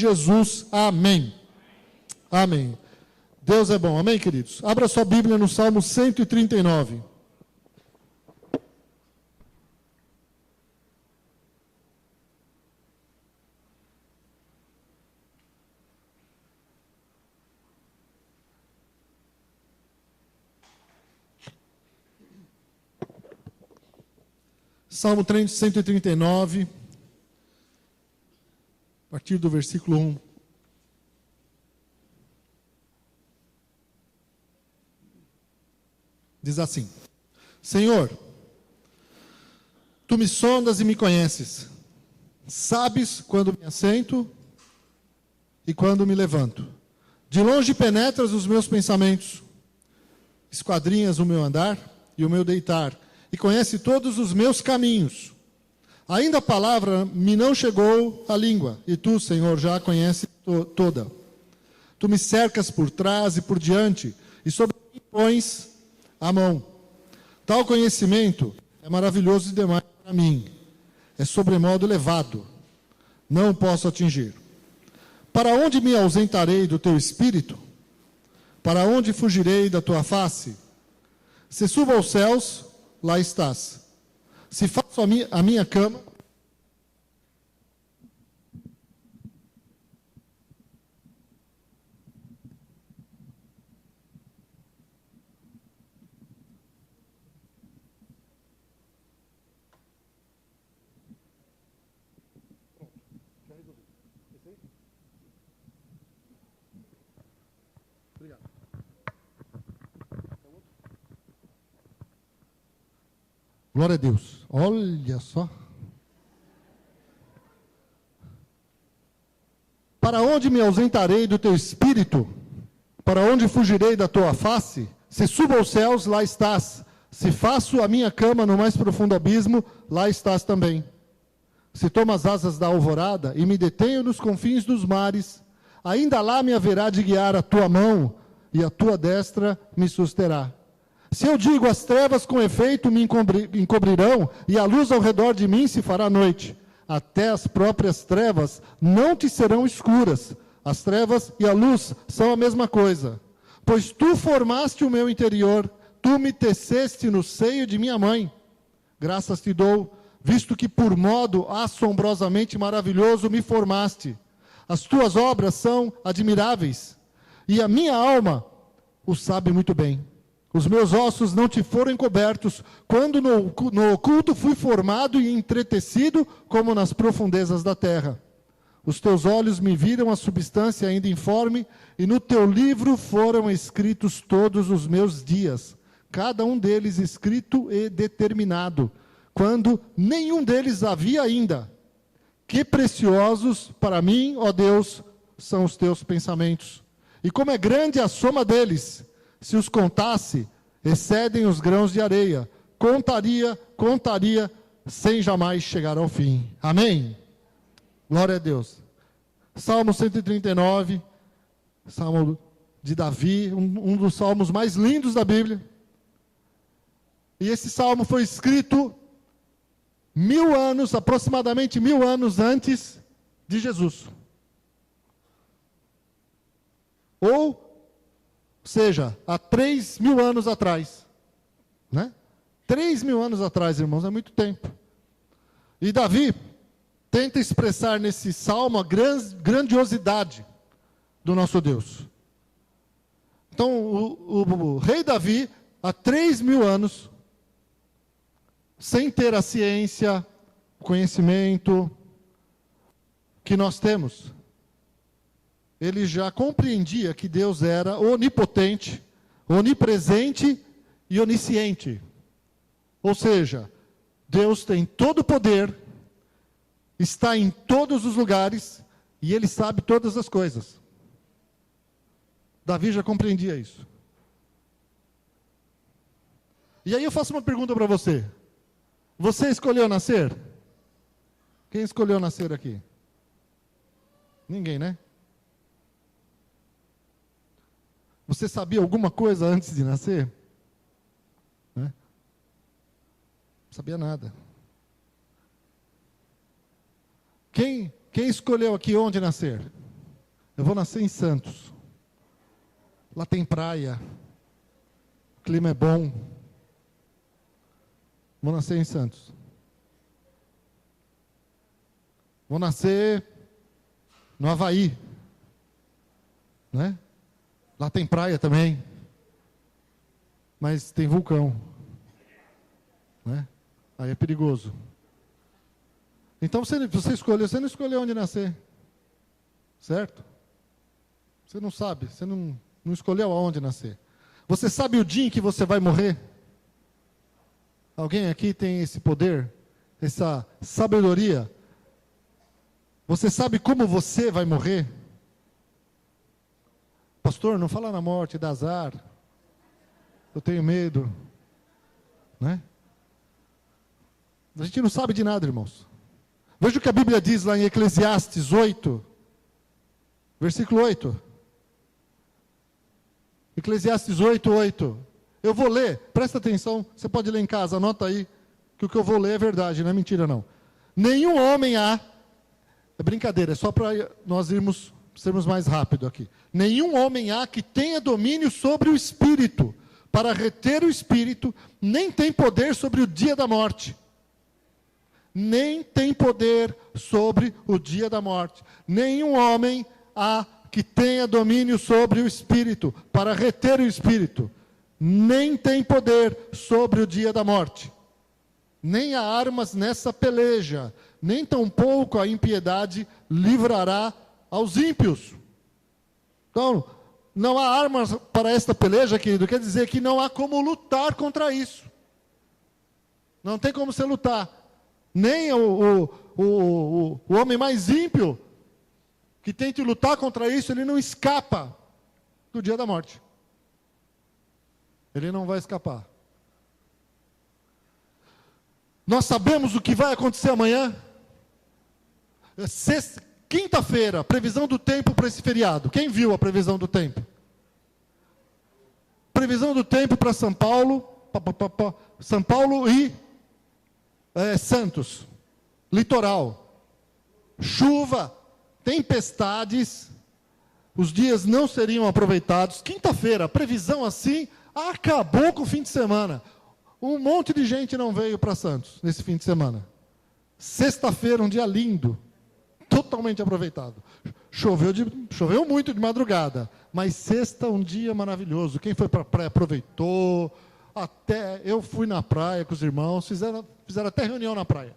Jesus, amém. Amém. Deus é bom, amém, queridos? Abra sua Bíblia no Salmo 139. Salmo 139, a partir do versículo 1. Diz assim: Senhor, Tu me sondas e me conheces. Sabes quando me assento e quando me levanto. De longe penetras os meus pensamentos. Esquadrinhas o meu andar e o meu deitar. E conhece todos os meus caminhos. Ainda a palavra me não chegou à língua. E Tu, Senhor, já a conheces toda. Tu me cercas por trás e por diante. E sobre mim pões a mão. Tal conhecimento é maravilhoso demais para mim. É sobremodo elevado. Não posso atingir. Para onde me ausentarei do teu espírito? Para onde fugirei da tua face? Se subo aos céus, lá estás. Se faço a minha cama, glória a Deus. Olha só. Para onde me ausentarei do teu espírito? Para onde fugirei da tua face? Se subo aos céus, lá estás. Se faço a minha cama no mais profundo abismo, lá estás também. Se tomo as asas da alvorada e me detenho nos confins dos mares, ainda lá me haverá de guiar a tua mão e a tua destra me susterá. Se eu digo, as trevas com efeito me encobrirão, e a luz ao redor de mim se fará noite, até as próprias trevas não te serão escuras. As trevas e a luz são a mesma coisa. Pois tu formaste o meu interior, tu me teceste no seio de minha mãe. Graças te dou, visto que por modo assombrosamente maravilhoso me formaste. As tuas obras são admiráveis, e a minha alma o sabe muito bem. Os meus ossos não te foram encobertos, quando no oculto fui formado e entretecido, como nas profundezas da terra. Os teus olhos me viram a substância ainda informe, e no teu livro foram escritos todos os meus dias, cada um deles escrito e determinado, quando nenhum deles havia ainda. Que preciosos para mim, ó Deus, são os teus pensamentos, e como é grande a soma deles. Se os contasse, excedem os grãos de areia. Contaria, sem jamais chegar ao fim. Amém? Glória a Deus. Salmo 139, Salmo de Davi, um dos salmos mais lindos da Bíblia. E esse salmo foi escrito aproximadamente 1000 anos antes de Jesus. Ou seja, há 3.000 anos atrás. Né? 3.000 anos atrás, irmãos, é muito tempo. E Davi tenta expressar nesse salmo a grandiosidade do nosso Deus. Então, o rei Davi, há 3.000 anos, sem ter a ciência, o conhecimento que nós temos, ele já compreendia que Deus era onipotente, onipresente e onisciente. Ou seja, Deus tem todo o poder, está em todos os lugares, e Ele sabe todas as coisas. Davi já compreendia isso. E aí eu faço uma pergunta para você. Você escolheu nascer? Quem escolheu nascer aqui? Ninguém, né? Você sabia alguma coisa antes de nascer? Né? Não sabia nada. Quem escolheu aqui onde nascer? Eu vou nascer em Santos. Lá tem praia. O clima é bom. Vou nascer em Santos. Vou nascer no Havaí. Né? Lá tem praia também. Mas tem vulcão. Né? Aí é perigoso. Então você escolheu, você não escolheu onde nascer. Certo? Você não sabe, você não escolheu aonde nascer. Você sabe o dia em que você vai morrer? Alguém aqui tem esse poder? Essa sabedoria? Você sabe como você vai morrer? Pastor, não fala na morte, dá azar. Eu tenho medo. Né? A gente não sabe de nada, irmãos. Veja o que a Bíblia diz lá em Eclesiastes 8, versículo 8. Eclesiastes 8, 8. Eu vou ler, presta atenção, você pode ler em casa, anota aí, que o que eu vou ler é verdade, não é mentira não. Nenhum homem há, é brincadeira, é só para nós sermos mais rápido aqui. Nenhum homem há que tenha domínio sobre o espírito, para reter o espírito, nem tem poder sobre o dia da morte. Nem tem poder sobre o dia da morte. Nenhum homem há que tenha domínio sobre o espírito, para reter o espírito. Nem tem poder sobre o dia da morte. Nem há armas nessa peleja, nem tampouco a impiedade livrará aos ímpios. Então, não há armas para esta peleja, querido, quer dizer que não há como lutar contra isso. Não tem como você lutar. Nem o homem mais ímpio que tente lutar contra isso, ele não escapa do dia da morte. Ele não vai escapar. Nós sabemos o que vai acontecer amanhã. Quinta-feira, previsão do tempo para esse feriado. Quem viu a previsão do tempo? Previsão do tempo para São Paulo, São Paulo e Santos, litoral, chuva, tempestades, os dias não seriam aproveitados. Quinta-feira, previsão assim, acabou com o fim de semana. Um monte de gente não veio para Santos nesse fim de semana. Sexta-feira, um dia lindo, totalmente aproveitado. Choveu muito de madrugada, mas sexta, um dia maravilhoso. Quem foi para a praia aproveitou. Até eu fui na praia com os irmãos, fizeram até reunião na praia.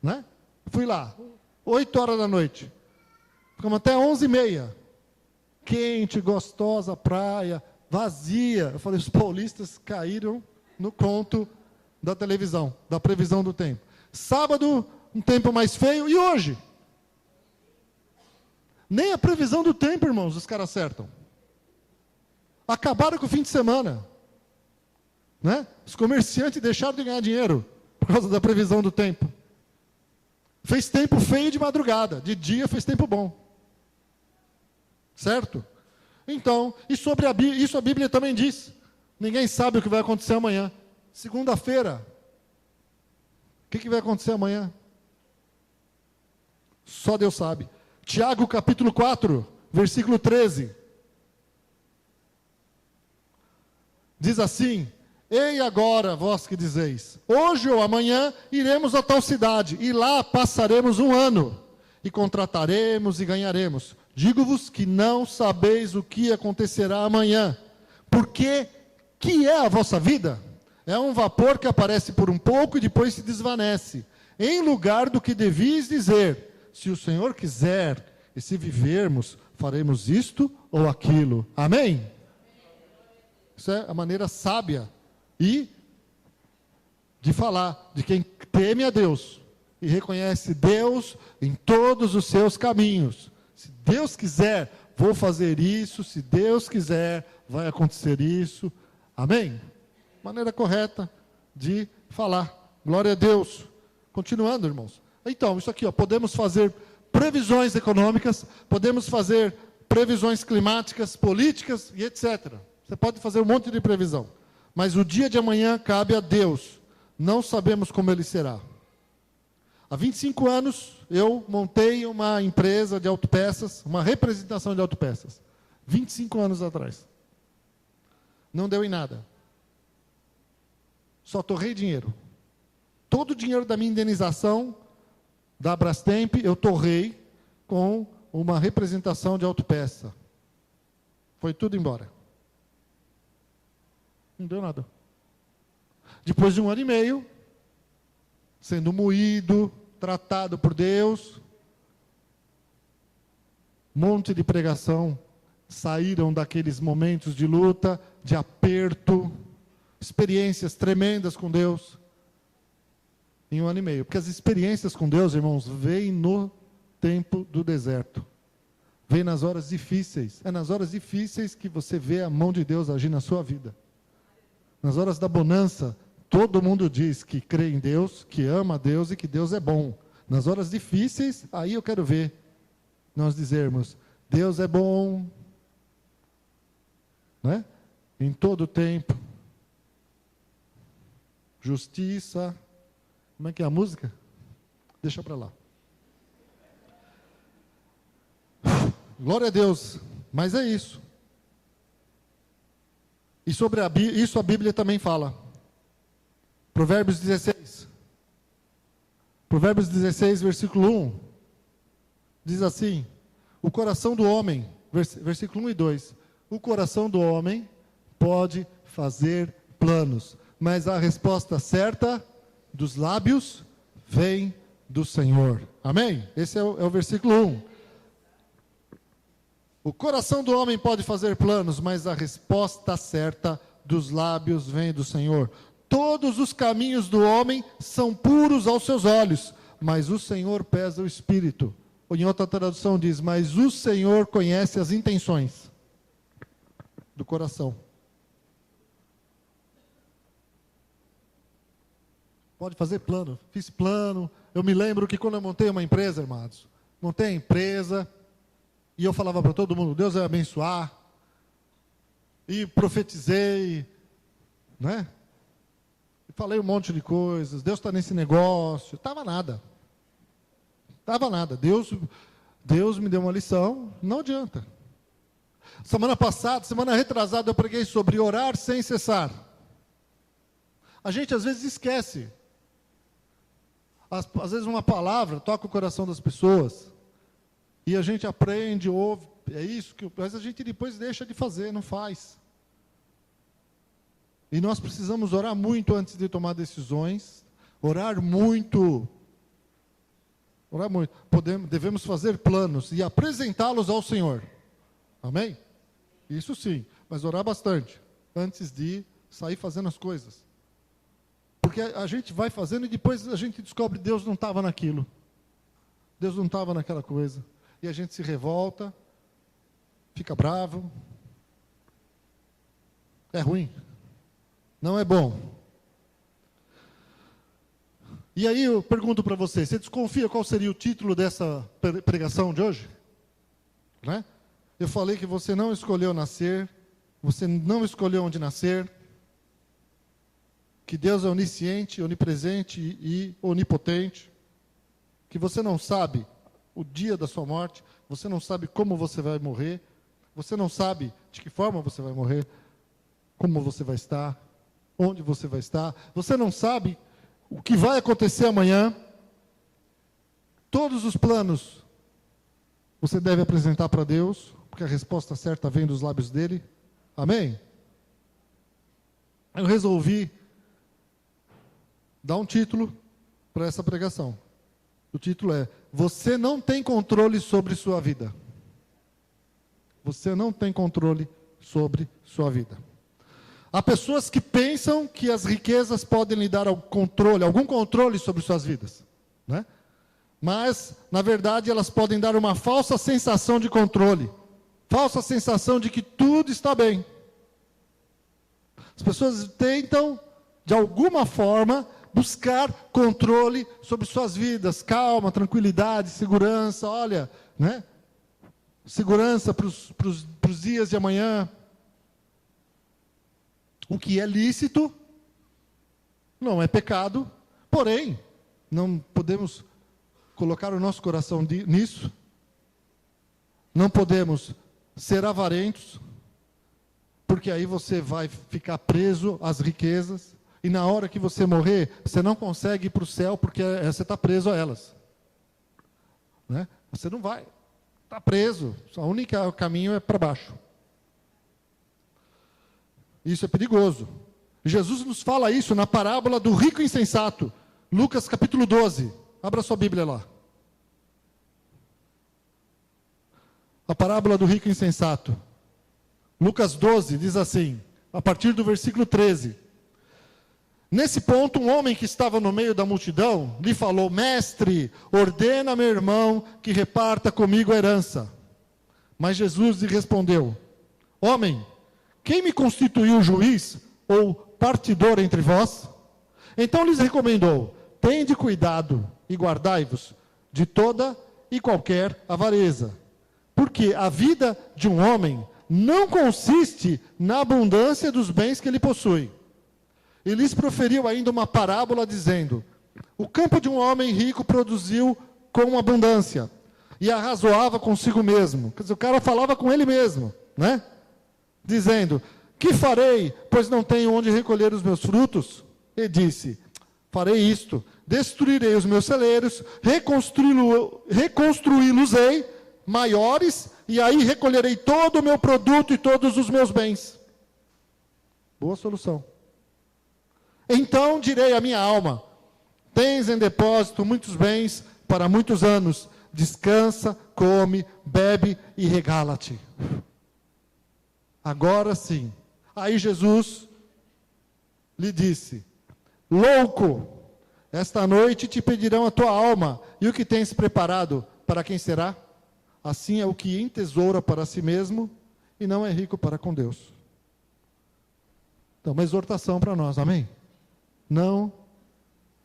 Né? Fui lá, 8 horas da noite. Ficamos até 11h30. Quente, gostosa praia, vazia. Eu falei, os paulistas caíram no conto da televisão, da previsão do tempo. Sábado, um tempo mais feio, e hoje? Nem a previsão do tempo, irmãos, os caras acertam. Acabaram com o fim de semana. Né? Os comerciantes deixaram de ganhar dinheiro por causa da previsão do tempo. Fez tempo feio de madrugada, de dia fez tempo bom. Certo? Então, e sobre isso a Bíblia também diz. Ninguém sabe o que vai acontecer amanhã. Segunda-feira. O que vai acontecer amanhã? Só Deus sabe. Tiago capítulo 4, versículo 13. Diz assim: Ei agora, vós que dizeis, hoje ou amanhã iremos a tal cidade, e lá passaremos um ano, e contrataremos e ganharemos. Digo-vos que não sabeis o que acontecerá amanhã, porque que é a vossa vida? É um vapor que aparece por um pouco e depois se desvanece. Em lugar do que devis dizer, se o Senhor quiser, e se vivermos, faremos isto ou aquilo. Amém? Isso é a maneira sábia e de falar de quem teme a Deus e reconhece Deus em todos os seus caminhos. Se Deus quiser, vou fazer isso. Se Deus quiser, vai acontecer isso. Amém? Maneira correta de falar. Glória a Deus. Continuando, irmãos. Então, isso aqui, podemos fazer previsões econômicas, podemos fazer previsões climáticas, políticas e etc. Você pode fazer um monte de previsão. Mas o dia de amanhã cabe a Deus. Não sabemos como ele será. Há 25 anos, eu montei uma empresa de autopeças, uma representação de autopeças. 25 anos atrás. Não deu em nada. Só torrei dinheiro. Todo o dinheiro da minha indenização da Brastemp, eu torrei com uma representação de autopeça. Foi tudo embora. Não deu nada. Depois de 1 ano e meio, sendo moído, tratado por Deus, um monte de pregação, saíram daqueles momentos de luta, de aperto, experiências tremendas com Deus, em 1 ano e meio. Porque as experiências com Deus, irmãos, vêm no tempo do deserto. Vem nas horas difíceis. É nas horas difíceis que você vê a mão de Deus agir na sua vida. Nas horas da bonança, todo mundo diz que crê em Deus, que ama a Deus e que Deus é bom. Nas horas difíceis, aí eu quero ver nós dizermos, Deus é bom, né? Em todo tempo. Justiça. Como é que é a música? Deixa para lá. Glória a Deus. Mas é isso. E sobre isso a Bíblia também fala. Provérbios 16. Provérbios 16, versículo 1. Diz assim: o coração do homem, versículo 1 e 2. O coração do homem pode fazer planos, mas a resposta certa dos lábios vem do Senhor. Amém? Esse é o versículo 1. O coração do homem pode fazer planos, mas a resposta certa dos lábios vem do Senhor. Todos os caminhos do homem são puros aos seus olhos, mas o Senhor pesa o espírito. Ou em outra tradução diz, mas o Senhor conhece as intenções do coração. Pode fazer plano. Fiz plano. Eu me lembro que quando eu montei uma empresa, irmãos, montei a empresa, e eu falava para todo mundo, Deus vai abençoar, e profetizei, né? E falei um monte de coisas, Deus está nesse negócio, estava nada. Estava nada. Deus me deu uma lição, não adianta. Semana passada, semana retrasada, eu preguei sobre orar sem cessar. A gente às vezes esquece. Às vezes uma palavra toca o coração das pessoas, e a gente aprende, ouve, é isso, mas a gente depois deixa de fazer, não faz. E nós precisamos orar muito antes de tomar decisões, orar muito, devemos fazer planos e apresentá-los ao Senhor. Amém? Isso sim, mas orar bastante, antes de sair fazendo as coisas. Porque a gente vai fazendo e depois a gente descobre que Deus não estava naquilo. Deus não estava naquela coisa. E a gente se revolta, fica bravo. É ruim. Não é bom. E aí eu pergunto para você, você desconfia qual seria o título dessa pregação de hoje? Né? Eu falei que você não escolheu nascer, você não escolheu onde nascer, que Deus é onisciente, onipresente e onipotente, que você não sabe o dia da sua morte, você não sabe como você vai morrer, você não sabe de que forma você vai morrer, como você vai estar, onde você vai estar, você não sabe o que vai acontecer amanhã. Todos os planos você deve apresentar para Deus, porque a resposta certa vem dos lábios dele. Amém? Eu resolvi dar um título para essa pregação. O título é: você não tem controle sobre sua vida. Você não tem controle sobre sua vida. Há pessoas que pensam que as riquezas podem lhe dar algum controle sobre suas vidas, né? Mas, na verdade, elas podem dar uma falsa sensação de controle, falsa sensação de que tudo está bem. As pessoas tentam, de alguma forma, buscar controle sobre suas vidas, calma, tranquilidade, segurança, olha, né? Segurança para os dias de amanhã. O que é lícito não é pecado, porém, não podemos colocar o nosso coração nisso. Não podemos ser avarentos, porque aí você vai ficar preso às riquezas, e na hora que você morrer, você não consegue ir para o céu, porque você está preso a elas. Né? Você não vai, está preso, o único caminho é para baixo. Isso é perigoso. Jesus nos fala isso na parábola do rico insensato, Lucas capítulo 12. Abra sua Bíblia lá. A parábola do rico insensato. Lucas 12 diz assim, a partir do versículo 13. Nesse ponto, um homem que estava no meio da multidão lhe falou: Mestre, ordena meu irmão que reparta comigo a herança. Mas Jesus lhe respondeu: Homem, quem me constituiu juiz ou partidor entre vós? Então lhes recomendou: Tende cuidado e guardai-vos de toda e qualquer avareza, porque a vida de um homem não consiste na abundância dos bens que ele possui. E lhes proferiu ainda uma parábola dizendo: O campo de um homem rico produziu com abundância, e arrazoava consigo mesmo. Quer dizer, o cara falava com ele mesmo, né? Dizendo: Que farei, pois não tenho onde recolher os meus frutos? E disse: Farei isto, destruirei os meus celeiros, reconstruí-los-ei maiores, e aí recolherei todo o meu produto e todos os meus bens. Boa solução. Então direi à minha alma: Tens em depósito muitos bens para muitos anos, descansa, come, bebe e regala-te. Agora sim. Aí Jesus lhe disse: Louco, esta noite te pedirão a tua alma, e o que tens preparado, para quem será? Assim é o que entesoura para si mesmo, e não é rico para com Deus. Então, uma exortação para nós, amém? Não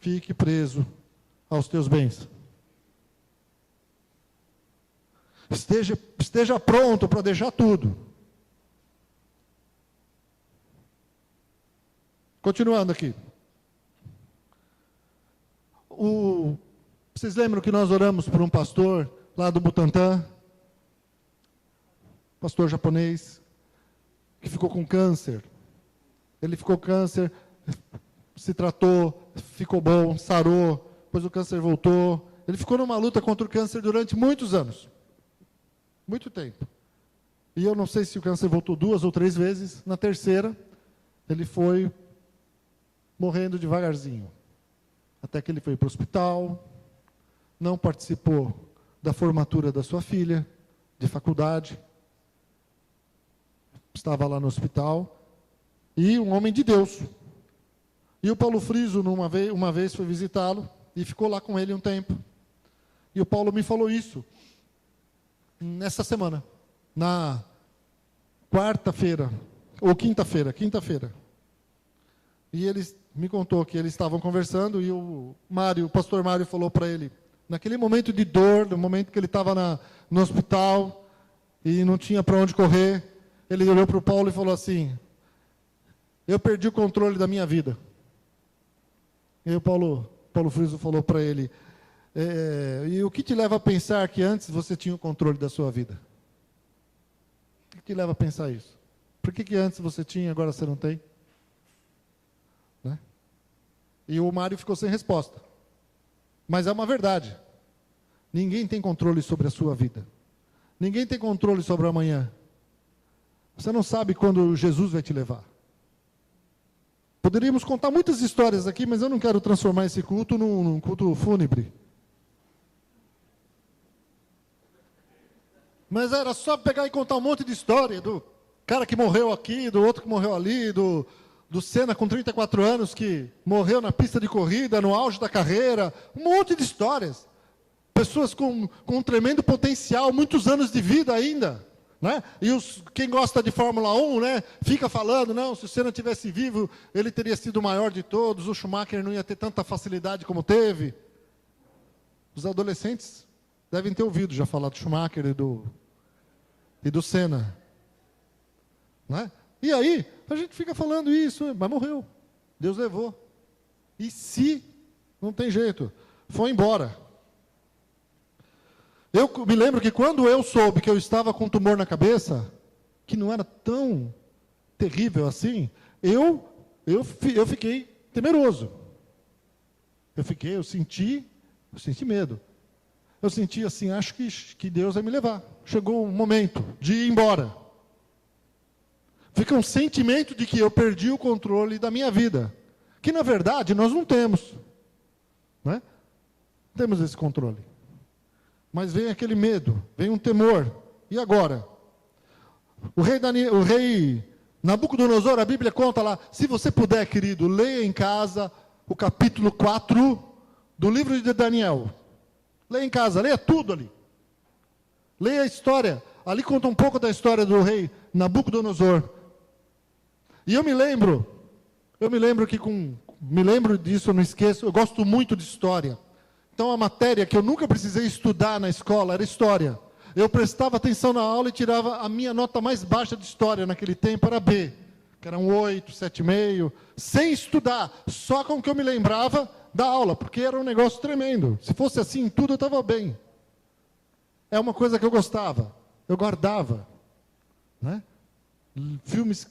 fique preso aos teus bens. Esteja pronto para deixar tudo. Continuando aqui. Vocês lembram que nós oramos por um pastor lá do Butantã? Pastor japonês, que ficou com câncer. Ele ficou com câncer, se tratou, ficou bom, sarou, depois o câncer voltou. Ele ficou numa luta contra o câncer durante muitos anos. Muito tempo. E eu não sei se o câncer voltou 2 ou 3 vezes. Na terceira, ele foi morrendo devagarzinho. Até que ele foi para o hospital, não participou da formatura da sua filha, de faculdade. Estava lá no hospital. E um homem de Deus. E o Paulo Friso, uma vez foi visitá-lo, e ficou lá com ele um tempo. E o Paulo me falou isso, nessa semana, na quarta-feira, ou quinta-feira. E ele me contou que eles estavam conversando, e o pastor Mário falou para ele, naquele momento de dor, no momento que ele estava no hospital, e não tinha para onde correr, ele olhou para o Paulo e falou assim: eu perdi o controle da minha vida. E aí o Paulo Friso falou para ele: e o que te leva a pensar que antes você tinha o controle da sua vida? O que te leva a pensar isso? Por que antes você tinha e agora você não tem? Né? E o Mário ficou sem resposta. Mas é uma verdade. Ninguém tem controle sobre a sua vida. Ninguém tem controle sobre o amanhã. Você não sabe quando Jesus vai te levar. Poderíamos contar muitas histórias aqui, mas eu não quero transformar esse culto num culto fúnebre. Mas era só pegar e contar um monte de história do cara que morreu aqui, do outro que morreu ali, do Senna com 34 anos que morreu na pista de corrida, no auge da carreira. Um monte de histórias. Pessoas com um tremendo potencial, muitos anos de vida ainda. Né? E quem gosta de Fórmula 1, né, fica falando: não, se o Senna tivesse vivo, ele teria sido o maior de todos, o Schumacher não ia ter tanta facilidade como teve. Os adolescentes devem ter ouvido já falar do Schumacher e do Senna. Né? E aí, a gente fica falando isso, mas morreu. Deus levou. E se, não tem jeito, foi embora. Eu me lembro que quando eu soube que eu estava com um tumor na cabeça, que não era tão terrível assim, eu fiquei temeroso. Eu senti medo. Eu senti assim, acho que Deus vai me levar. Chegou o momento de ir embora. Fica um sentimento de que eu perdi o controle da minha vida. Que na verdade nós não temos. Não é? Não temos esse controle. Mas vem aquele medo, vem um temor. E agora? O rei Nabucodonosor, a Bíblia conta lá, se você puder, querido, leia em casa o capítulo 4 do livro de Daniel. Leia em casa, leia tudo ali. Leia a história. Ali conta um pouco da história do rei Nabucodonosor. E eu me lembro que me lembro disso, eu não esqueço, eu gosto muito de história. Então a matéria que eu nunca precisei estudar na escola era história. Eu prestava atenção na aula e tirava a minha nota mais baixa de história naquele tempo, era B. Que era um 8, 7,5, sem estudar, só com o que eu me lembrava da aula, porque era um negócio tremendo. Se fosse assim, tudo eu estava bem. É uma coisa que eu gostava, eu guardava. Né? Filmes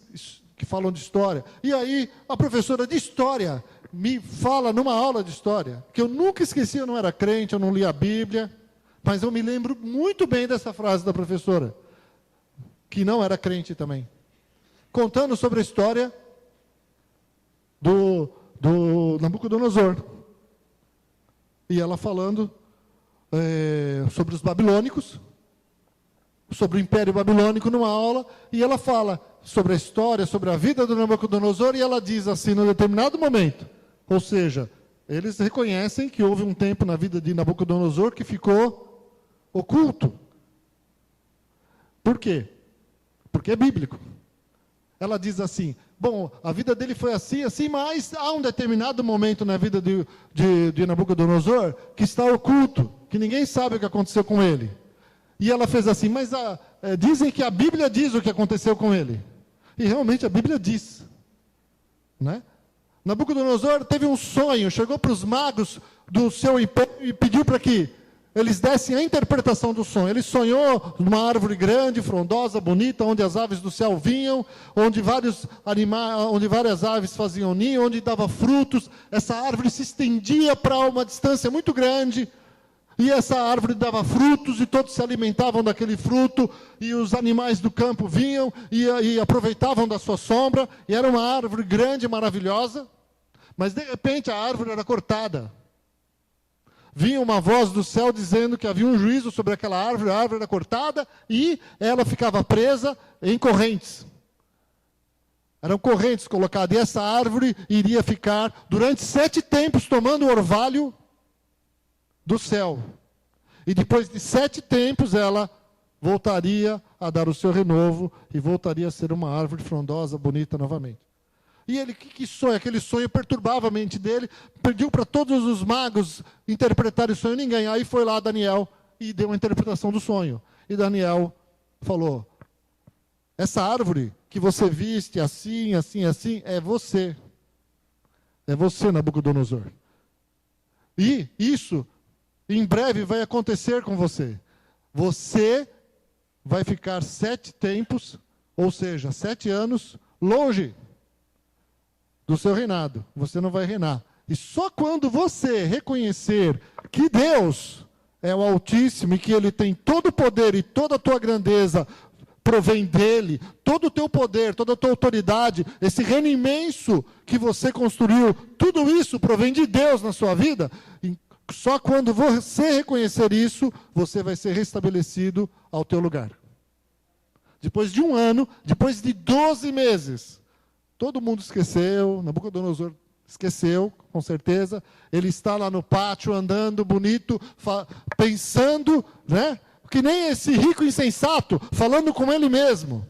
que falam de história. E aí, a professora de história me fala numa aula de história, que eu nunca esqueci, eu não era crente, eu não lia a Bíblia, mas eu me lembro muito bem dessa frase da professora, que não era crente também. Contando sobre a história do Nabucodonosor. E ela falando sobre os babilônicos, sobre o Império Babilônico numa aula, e ela fala sobre a história, sobre a vida do Nabucodonosor, e ela diz assim, num determinado momento, ou seja, eles reconhecem que houve um tempo na vida de Nabucodonosor que ficou oculto. Por quê? Porque é bíblico. Ela diz assim, bom, a vida dele foi assim, mas há um determinado momento na vida de Nabucodonosor que está oculto, que ninguém sabe o que aconteceu com ele. E ela fez assim, mas dizem que a Bíblia diz o que aconteceu com ele. E realmente a Bíblia diz. Né? Nabucodonosor teve um sonho, chegou para os magos do seu império e pediu para que eles dessem a interpretação do sonho. Ele sonhou numa árvore grande, frondosa, bonita, onde as aves do céu vinham, onde várias aves faziam ninho, onde dava frutos. Essa árvore se estendia para uma distância muito grande, e essa árvore dava frutos, e todos se alimentavam daquele fruto, e os animais do campo vinham e aproveitavam da sua sombra, e era uma árvore grande e maravilhosa, mas de repente a árvore era cortada. Vinha uma voz do céu dizendo que havia um juízo sobre aquela árvore, a árvore era cortada e ela ficava presa em correntes. Eram correntes colocadas, e essa árvore iria ficar durante 7 tempos tomando o orvalho do céu. E depois de 7 tempos ela voltaria a dar o seu renovo e voltaria a ser uma árvore frondosa, bonita novamente. E ele, que sonho? Aquele sonho perturbava a mente dele, pediu para todos os magos interpretarem o sonho, ninguém. Aí foi lá Daniel e deu uma interpretação do sonho. E Daniel falou, essa árvore que você viste assim, assim, assim, é você. É você, Nabucodonosor. E isso, em breve, vai acontecer com você. Você vai ficar 7 tempos, ou seja, 7 anos, longe do seu reinado. Você não vai reinar. E só quando você reconhecer que Deus é o Altíssimo e que Ele tem todo o poder e toda a tua grandeza provém dEle, todo o teu poder, toda a tua autoridade, esse reino imenso que você construiu, tudo isso provém de Deus na sua vida, e só quando você reconhecer isso, você vai ser restabelecido ao teu lugar. Depois de 1 ano, depois de 12 meses, todo mundo esqueceu, Nabucodonosor esqueceu, com certeza. Ele está lá no pátio, andando, bonito, pensando, né? Que nem esse rico insensato, falando com ele mesmo.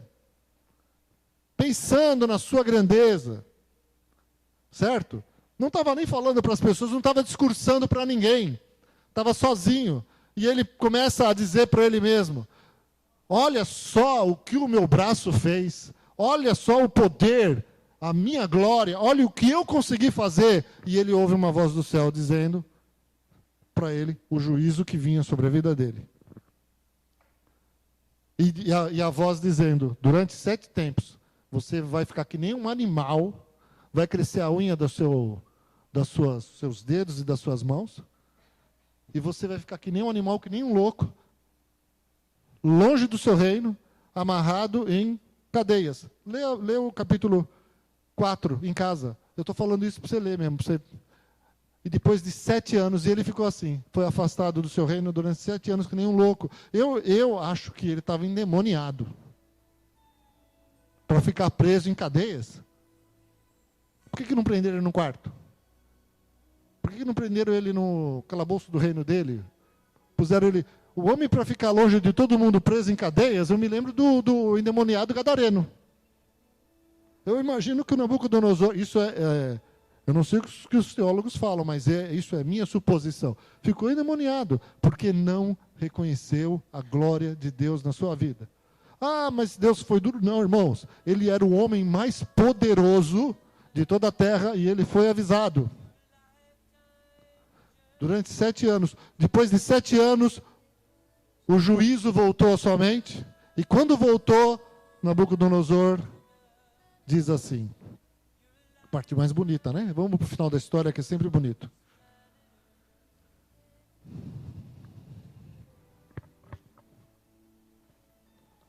Pensando na sua grandeza. Certo? Não estava nem falando para as pessoas, não estava discursando para ninguém. Estava sozinho. E ele começa a dizer para ele mesmo, olha só o que o meu braço fez. Olha só o poder, a minha glória, olha o que eu consegui fazer. E ele ouve uma voz do céu dizendo para ele o juízo que vinha sobre a vida dele. E a voz dizendo, durante 7 tempos, você vai ficar que nem um animal, vai crescer a unha seus dedos e das suas mãos, e você vai ficar que nem um animal, que nem um louco, longe do seu reino, amarrado em cadeias. Lê o capítulo 4 em casa. Eu estou falando isso para você ler mesmo. E depois de 7 anos, e ele ficou assim, foi afastado do seu reino durante 7 anos, que nem um louco. Eu acho que ele estava endemoniado para ficar preso em cadeias. Por que não prenderam ele no quarto? Por que não prenderam ele no calabouço do reino dele? Puseram ele... O homem, para ficar longe de todo mundo preso em cadeias, eu me lembro do endemoniado gadareno. Eu imagino que o Nabucodonosor, isso eu não sei o que os teólogos falam, mas isso é minha suposição. Ficou endemoniado, porque não reconheceu a glória de Deus na sua vida. Ah, mas Deus foi duro. Não, irmãos, ele era o homem mais poderoso de toda a terra e ele foi avisado. Durante 7 anos. Depois de 7 anos, o juízo voltou à sua mente. E quando voltou, Nabucodonosor diz assim, a parte mais bonita, né? Vamos para o final da história, que é sempre bonito.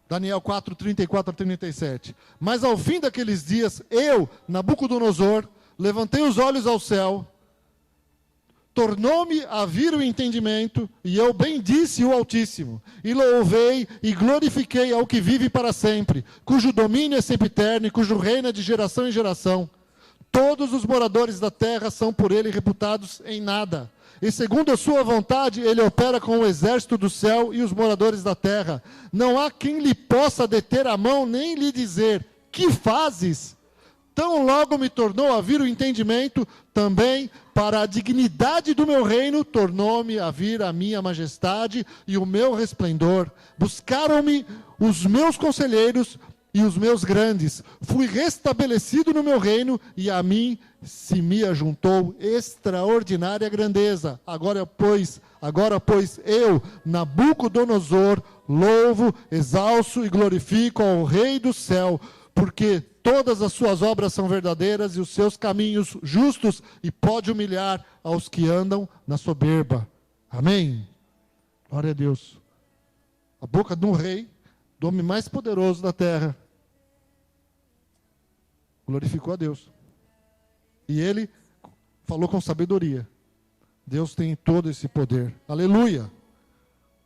Daniel 4, 34 a 37. Mas ao fim daqueles dias, eu, Nabucodonosor, levantei os olhos ao céu, tornou-me a vir o entendimento, e eu bendisse o Altíssimo, e louvei e glorifiquei ao que vive para sempre, cujo domínio é sempiterno e cujo reino é de geração em geração. Todos os moradores da terra são por ele reputados em nada. E segundo a sua vontade, ele opera com o exército do céu e os moradores da terra. Não há quem lhe possa deter a mão, nem lhe dizer, que fazes? Tão logo me tornou a vir o entendimento, também para a dignidade do meu reino, tornou-me a vir a minha majestade e o meu resplendor. Buscaram-me os meus conselheiros e os meus grandes. Fui restabelecido no meu reino e a mim se me ajuntou extraordinária grandeza. Agora, pois, eu, Nabucodonosor, louvo, exalço e glorifico ao Rei do céu, porque todas as suas obras são verdadeiras e os seus caminhos justos, e pode humilhar aos que andam na soberba. Amém? Glória a Deus. A boca de um rei, do homem mais poderoso da terra, glorificou a Deus. E ele falou com sabedoria. Deus tem todo esse poder. Aleluia.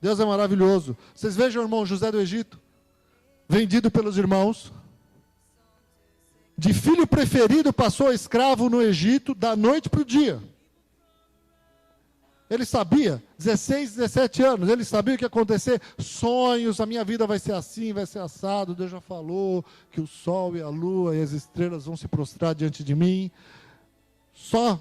Deus é maravilhoso. Vocês vejam o irmão José do Egito, vendido pelos irmãos, de filho preferido passou a escravo no Egito da noite para o dia. Ele sabia, 16, 17 anos, ele sabia o que ia acontecer, sonhos, a minha vida vai ser assim, vai ser assado, Deus já falou que o sol e a lua e as estrelas vão se prostrar diante de mim. Só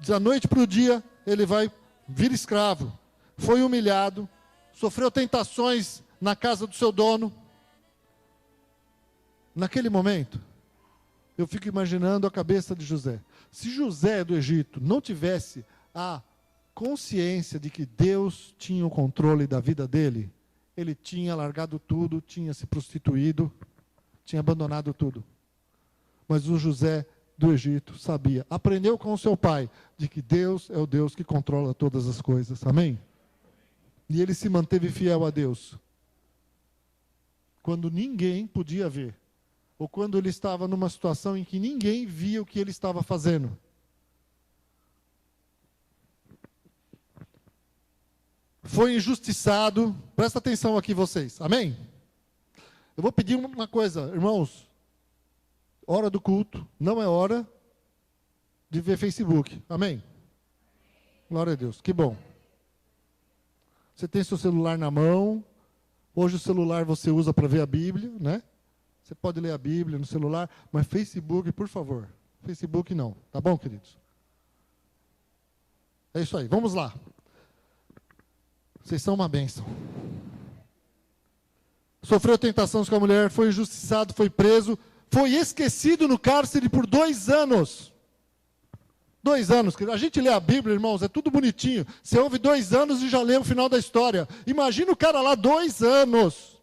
da noite para o dia, ele vai vir escravo, foi humilhado, sofreu tentações na casa do seu dono. Naquele momento, eu fico imaginando a cabeça de José. Se José do Egito não tivesse a consciência de que Deus tinha o controle da vida dele, ele tinha largado tudo, tinha se prostituído, tinha abandonado tudo. Mas o José do Egito sabia, aprendeu com o seu pai, de que Deus é o Deus que controla todas as coisas. Amém? E ele se manteve fiel a Deus. Quando ninguém podia ver. Ou quando ele estava numa situação em que ninguém via o que ele estava fazendo. Foi injustiçado. Presta atenção aqui vocês. Amém? Eu vou pedir uma coisa, irmãos. Hora do culto, não é hora de ver Facebook. Amém? Glória a Deus, que bom. Você tem seu celular na mão. Hoje o celular você usa para ver a Bíblia, né? Você pode ler a Bíblia no celular, mas Facebook, por favor. Facebook não, tá bom, queridos? É isso aí, vamos lá. Vocês são uma bênção. Sofreu tentações com a mulher, foi injustiçado, foi preso, foi esquecido no cárcere por 2 anos. 2 anos. A gente lê a Bíblia, irmãos, é tudo bonitinho. Você ouve 2 anos e já lê o final da história. Imagina o cara lá 2 anos.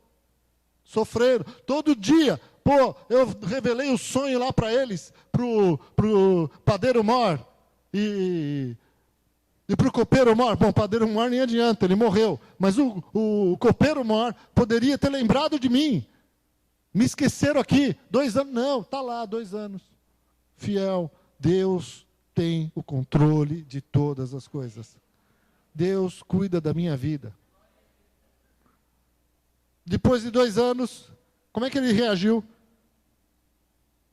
Sofreram. Todo dia. Pô, eu revelei o sonho lá para eles, pro padeiro mor e para o copeiro mor. Bom, o padeiro mor nem adianta, ele morreu. Mas o copeiro mor poderia ter lembrado de mim. Me esqueceram aqui. 2 anos. Não, está lá, 2 anos. Fiel. Deus tem o controle de todas as coisas. Deus cuida da minha vida. Depois de 2 anos, como é que ele reagiu?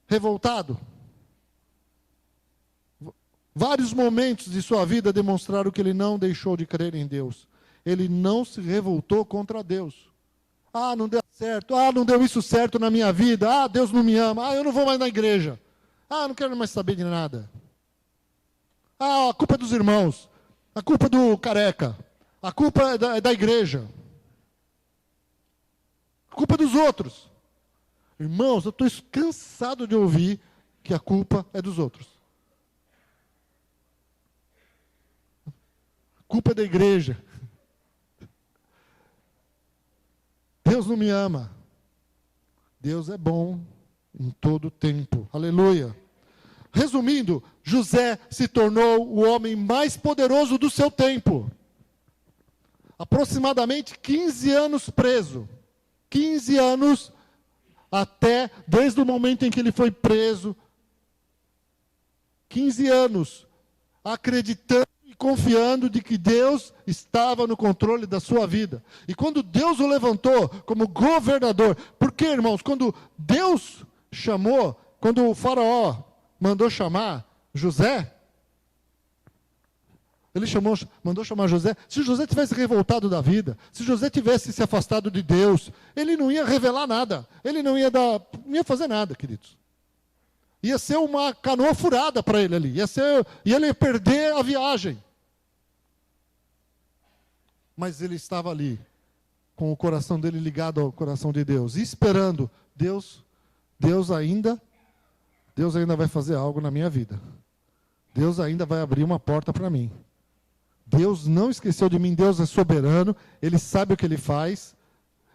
Revoltado. Vários momentos de sua vida demonstraram que ele não deixou de crer em Deus. Ele não se revoltou contra Deus. Ah, não deu certo. Ah, não deu isso certo na minha vida. Ah, Deus não me ama. Ah, eu não vou mais na igreja. Ah, não quero mais saber de nada. Ah, a culpa é dos irmãos. A culpa é do careca. A culpa é da igreja. A culpa é dos outros. Irmãos, eu estou cansado de ouvir que a culpa é dos outros. A culpa é da igreja. Deus não me ama. Deus é bom em todo tempo. Aleluia. Resumindo, José se tornou o homem mais poderoso do seu tempo. Aproximadamente 15 anos preso. 15 anos desde o momento em que ele foi preso. 15 anos acreditando e confiando de que Deus estava no controle da sua vida. E quando Deus o levantou como governador, porque, irmãos, quando Deus chamou, quando o faraó mandou chamar José, ele mandou chamar José. Se José tivesse revoltado da vida, se José tivesse se afastado de Deus, ele não ia revelar nada, ele não ia fazer nada, queridos. Ia ser uma canoa furada para ele ali, e ele ia perder a viagem. Mas ele estava ali, com o coração dele ligado ao coração de Deus, e esperando. Deus ainda vai fazer algo na minha vida. Deus ainda vai abrir uma porta para mim. Deus não esqueceu de mim, Deus é soberano, Ele sabe o que Ele faz,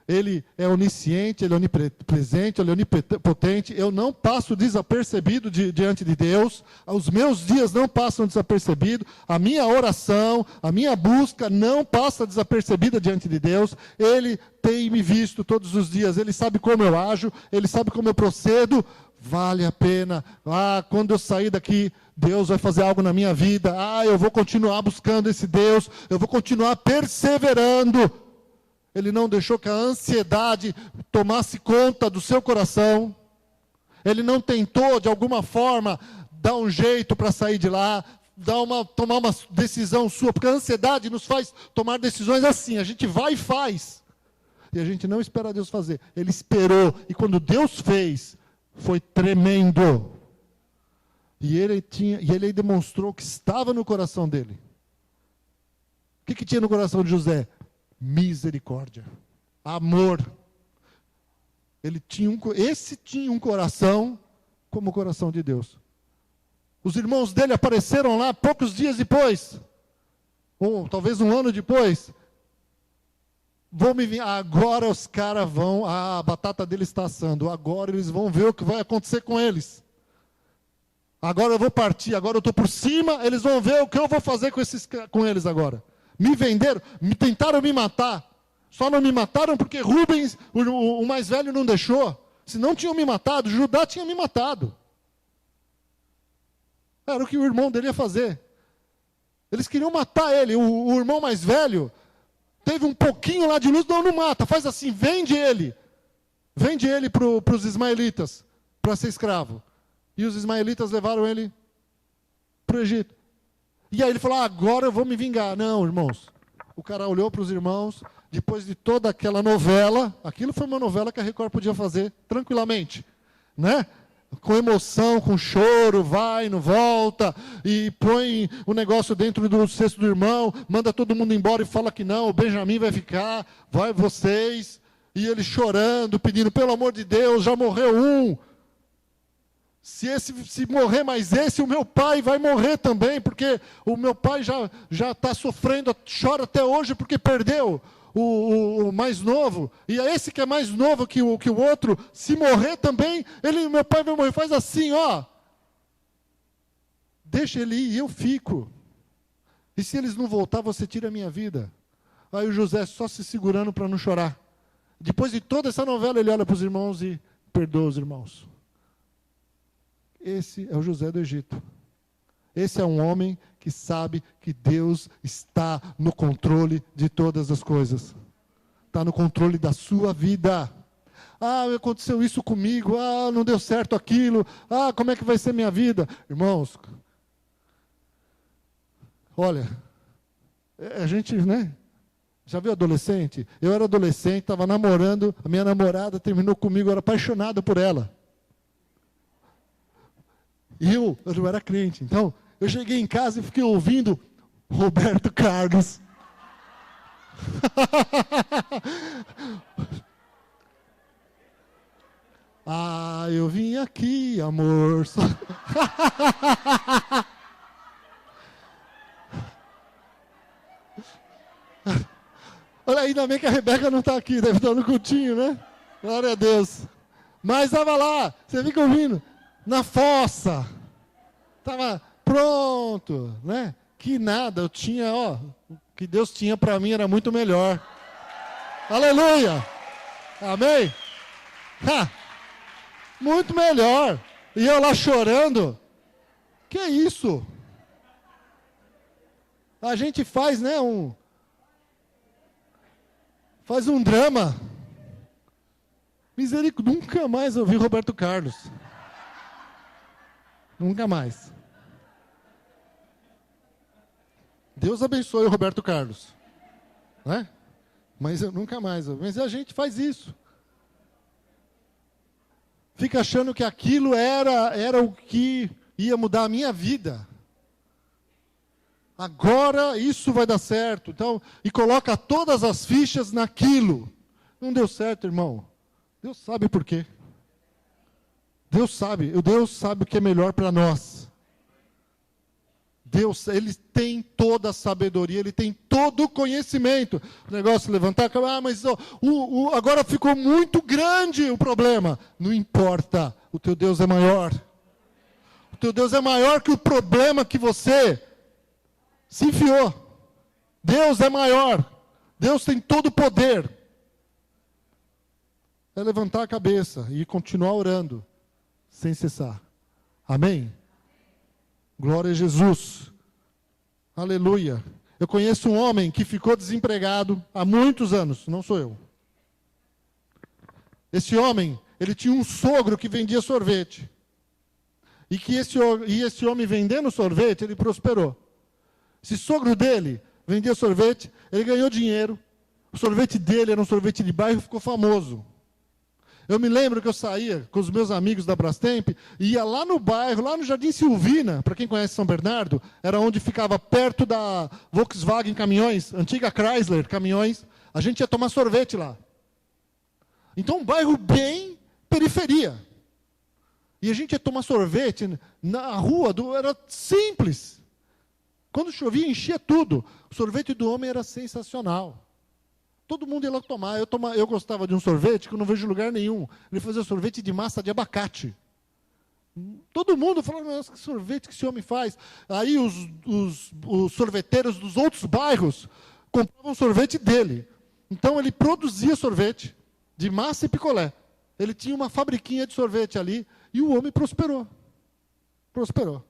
Ele é onisciente, Ele é onipresente, Ele é onipotente. Eu não passo desapercebido diante de Deus, os meus dias não passam desapercebidos, a minha oração, a minha busca não passa desapercebida diante de Deus. Ele tem me visto todos os dias, Ele sabe como eu ajo, Ele sabe como eu procedo. Vale a pena. Ah, quando eu sair daqui, Deus vai fazer algo na minha vida. Ah, eu vou continuar buscando esse Deus. Eu vou continuar perseverando. Ele não deixou que a ansiedade tomasse conta do seu coração. Ele não tentou, de alguma forma, dar um jeito para sair de lá, tomar uma decisão sua, porque a ansiedade nos faz tomar decisões assim. A gente vai e faz. E a gente não espera Deus fazer. Ele esperou. E quando Deus fez, foi tremendo. E ele demonstrou que estava no coração dele. O que tinha no coração de José? Misericórdia, amor. Esse tinha um coração como o coração de Deus. Os irmãos dele apareceram lá poucos dias depois, ou talvez um ano depois. Agora os caras vão, a batata deles está assando, agora eles vão ver o que vai acontecer com eles. Agora eu vou partir, agora eu estou por cima, eles vão ver o que eu vou fazer com eles agora. Me venderam, tentaram me matar, só não me mataram porque Rubens, o mais velho, não deixou. Se não tinham me matado, Judá tinha me matado. Era o que o irmão dele ia fazer. Eles queriam matar ele, o irmão mais velho teve um pouquinho lá de luz, não mata, faz assim, vende ele para os ismaelitas, para ser escravo. E os ismaelitas levaram ele para o Egito. E aí ele falou, agora eu vou me vingar. Não, irmãos, o cara olhou para os irmãos, depois de toda aquela novela, aquilo foi uma novela que a Record podia fazer tranquilamente, né? Com emoção, com choro, vai, não volta, e põe o negócio dentro do cesto do irmão, manda todo mundo embora e fala que não, o Benjamim vai ficar, vai vocês, e ele chorando, pedindo, pelo amor de Deus, já morreu um. Se morrer mais esse, o meu pai vai morrer também, porque o meu pai já está sofrendo, chora até hoje porque perdeu o mais novo. E é esse que é mais novo que o outro, se morrer também, meu pai vai morrer. Faz assim, ó. Deixa ele ir e eu fico. E se eles não voltar, você tira a minha vida. Aí o José só se segurando para não chorar. Depois de toda essa novela, ele olha para os irmãos e perdoa os irmãos. Esse é o José do Egito. Esse é um homem que sabe que Deus está no controle de todas as coisas. Está no controle da sua vida. Ah, aconteceu isso comigo. Ah, não deu certo aquilo. Ah, como é que vai ser minha vida? Irmãos, olha, a gente, né? Já viu adolescente? Eu era adolescente, estava namorando, a minha namorada terminou comigo, eu era apaixonado por ela. E eu não era crente, então eu cheguei em casa e fiquei ouvindo Roberto Carlos. Ah, eu vim aqui, amor. Olha, ainda bem que a Rebeca não está aqui, deve estar no cultinho, né? Glória a Deus. Mas estava lá, você fica ouvindo, na fossa. Estava pronto, né? Que nada, eu tinha, ó, o que Deus tinha para mim era muito melhor. Aleluia! Amém? Ha! Muito melhor. E eu lá chorando. Que é isso? A gente faz, né, faz um drama. Misericórdia, nunca mais ouvi Roberto Carlos. Nunca mais. Deus abençoe o Roberto Carlos. Né? Mas eu nunca mais. Mas a gente faz isso. Fica achando que aquilo era o que ia mudar a minha vida. Agora isso vai dar certo. Então, e coloca todas as fichas naquilo. Não deu certo, irmão. Deus sabe por quê. Deus sabe o que é melhor para nós. Deus, Ele tem toda a sabedoria, Ele tem todo o conhecimento. O negócio de levantar, mas agora ficou muito grande o problema. Não importa, o teu Deus é maior. O teu Deus é maior que o problema que você se enfiou. Deus é maior. Deus tem todo o poder. É levantar a cabeça e continuar orando, sem cessar. Amém? Glória a Jesus. Aleluia. Eu conheço um homem que ficou desempregado há muitos anos, não sou eu. Esse homem, ele tinha um sogro que vendia sorvete. E esse homem vendendo sorvete, ele prosperou. Esse sogro dele vendia sorvete, ele ganhou dinheiro. O sorvete dele era um sorvete de bairro e ficou famoso. Eu me lembro que eu saía com os meus amigos da Brastemp e ia lá no bairro, lá no Jardim Silvina, para quem conhece São Bernardo, era onde ficava perto da Volkswagen Caminhões, antiga Chrysler Caminhões. A gente ia tomar sorvete lá. Então, um bairro bem periferia. E a gente ia tomar sorvete na rua, era simples. Quando chovia, enchia tudo. O sorvete do homem era sensacional. Todo mundo ia lá tomar. Eu gostava de um sorvete que eu não vejo lugar nenhum. Ele fazia sorvete de massa de abacate. Todo mundo falava, nossa, que sorvete que esse homem faz. Aí os sorveteiros dos outros bairros compravam sorvete dele. Então ele produzia sorvete de massa e picolé. Ele tinha uma fabriquinha de sorvete ali e o homem prosperou. Prosperou.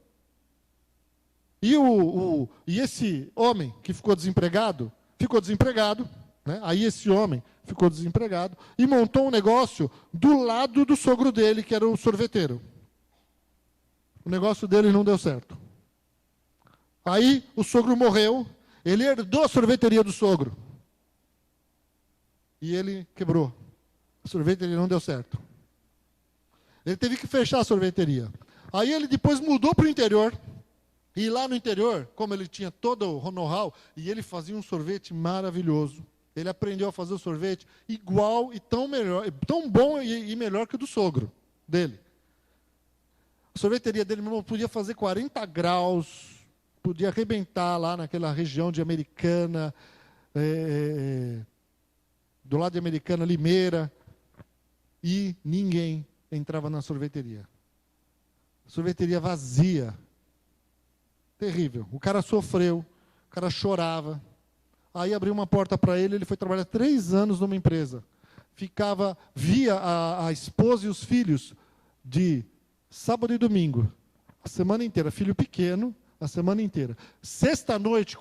E esse homem que ficou desempregado, né? Aí esse homem ficou desempregado e montou um negócio do lado do sogro dele, que era o sorveteiro. O negócio dele não deu certo. Aí o sogro morreu, ele herdou a sorveteria do sogro. E ele quebrou. A sorveteria não deu certo. Ele teve que fechar a sorveteria. Aí ele depois mudou para o interior. E lá no interior, como ele tinha todo o know-how, e ele fazia um sorvete maravilhoso. Ele aprendeu a fazer o sorvete igual e tão bom e melhor que o do sogro dele. A sorveteria dele, meu irmão, podia fazer 40 graus, podia arrebentar lá naquela região de Americana, do lado de Americana, Limeira, e ninguém entrava na sorveteria. Sorveteria vazia. Terrível. O cara sofreu, o cara chorava. Aí abriu uma porta para ele, ele foi trabalhar 3 anos numa empresa. Via a esposa e os filhos de sábado e domingo, a semana inteira, filho pequeno, a semana inteira. Sexta-noite,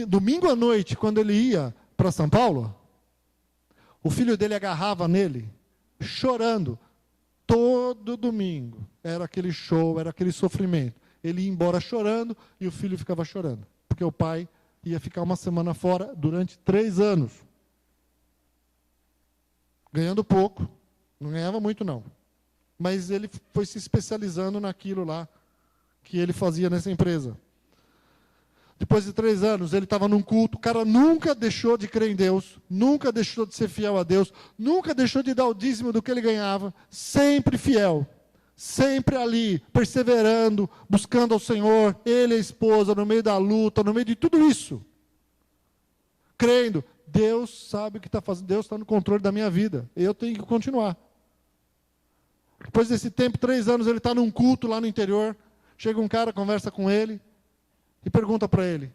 domingo à noite, quando ele ia para São Paulo, o filho dele agarrava nele, chorando, todo domingo. Era aquele show, era aquele sofrimento. Ele ia embora chorando e o filho ficava chorando, porque o pai ia ficar uma semana fora durante 3 anos. Ganhando pouco, não ganhava muito não. Mas ele foi se especializando naquilo lá que ele fazia nessa empresa. Depois de 3 anos, ele estava num culto, o cara nunca deixou de crer em Deus, nunca deixou de ser fiel a Deus, nunca deixou de dar o dízimo do que ele ganhava, sempre fiel, sempre ali, perseverando, buscando ao Senhor, ele e a esposa, no meio da luta, no meio de tudo isso, crendo, Deus sabe o que está fazendo, Deus está no controle da minha vida, eu tenho que continuar. Depois desse tempo, 3 anos, ele está num culto lá no interior, chega um cara, conversa com ele, e pergunta para ele,